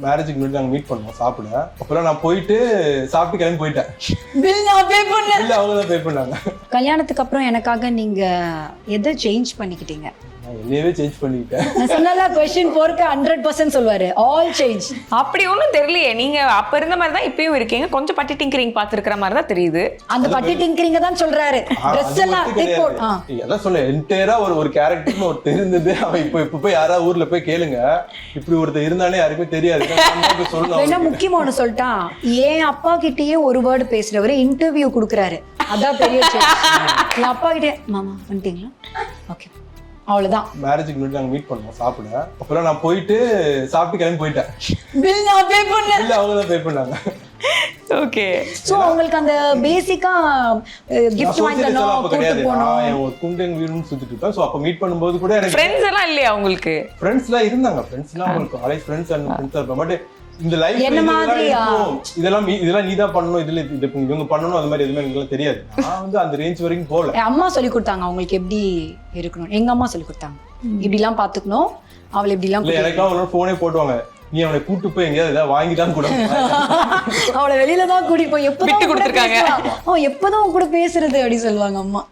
மேரேஜுக்கு முன்னாடி நாங்கள் மீட் பண்ணோம் சாப்பிட. அப்புறம் நான் போயிட்டு சாப்பிட்டு கிளம்பி போயிட்டேன். இல்லை அவங்க தான் பே பண்ணாங்க. கல்யாணத்துக்கு அப்புறம் எனக்காக நீங்க எதை சேஞ்ச் பண்ணிக்கிட்டீங்க? நான் என்னையவே சேஞ்ச் பண்ணிக்கிட்டேன். நான் சொன்னல क्वेश्चन 4க்கு 100% சொல்வாரு. All change. அப்படி ஒன்றும் தெரியலையே. நீங்க அப்ப இருந்த மாதிரி தான் இப்பயும் இருக்கீங்க. கொஞ்சம் பட்டி டிங்கரிங் பார்த்துருக்கிற மாதிரி தான் தெரியுது. அந்த பட்டி டிங்கரிங்க தான் சொல்றாரு. ட்ரெஸ் எல்லாம் டிக் போட். அதான் சொல்ல என்டையரா ஒரு கேரக்டர்னு ஒரு தெரிந்தது. அவன் இப்போ போய் யாராவது ஊர்ல போய் கேளுங்க, இப்படி ஒருத்தர் இருந்தானே யாருக்குமே தெரியாது. என்ன முக்கியமான சொல்லிட்டா, என் அப்பா கிட்டயே ஒரு வேர்டு பேசுறவரு இன்டர்வியூ கொடுக்குறாரு. அதான் பெரிய என் அப்பா கிட்டே மாமா வந்துட்டீங்களா, ஓகே அவ்வளவுதான். மேரேஜுக்கு முன்னாடி நாங்கள் மீட் பண்ணோம் சாப்பிட. அப்புறம் நான் போயிட்டு சாப்பிட்டு கிளம்பி போயிட்டேன். பில் நான் பே பண்ணேன். இல்லை அவங்க தான் பே பண்ணாங்க. ஓகே. சோ உங்களுக்கு அந்த பேசிக்கா gift வாங்கி தரணும், கூட்டி போணும். நான் ஒரு குண்டன் வீடுன்னு சுத்திட்டு இருப்பேன். சோ அப்ப மீட் பண்ணும்போது கூட எனக்கு ஃப்ரெண்ட்ஸ் எல்லாம் இல்லையா உங்களுக்கு? ஃப்ரெண்ட்ஸ்லாம் இருந்தாங்க. ஃப்ரெண்ட்ஸ்லாம் உங்களுக்கு காலேஜ் ஃப்ரெண்ட்ஸ் அண்ட் ஃப்ரெண்ட்ஸ் இருப்பாங்க. பட் இந்த லைஃப் இதெல்லாம் நீ தான் பண்ணணும், இதுல இவங்க பண்ணணும், அது மாதிரி எதுவுமே எனக்கு தெரியாது. நான் வந்து அந்த ரேஞ்ச் வரைக்கும் போகல. அம்மா சொல்லி கொடுத்தாங்க அவங்களுக்கு எப்படி இருக்கணும். எங்க அம்மா சொல்லி கொடுத்தாங்க, இப்படி எல்லாம் பாத்துக்கணும், அவளை இப்படி எல்லாம். எனக்கெல்லாம் ஒரு போனே போட்டுவாங்க, நீ அவனை கூட்டு போய் எங்கேயாவது ஏதாவது வாங்கிதான் கூட. அவளை வெளியில தான் கூட்டிட்டு போய் விட்டு கொடுத்துருக்காங்க. எப்பதான் கூட பேசுறது அப்படி சொல்லுவாங்க அம்மா.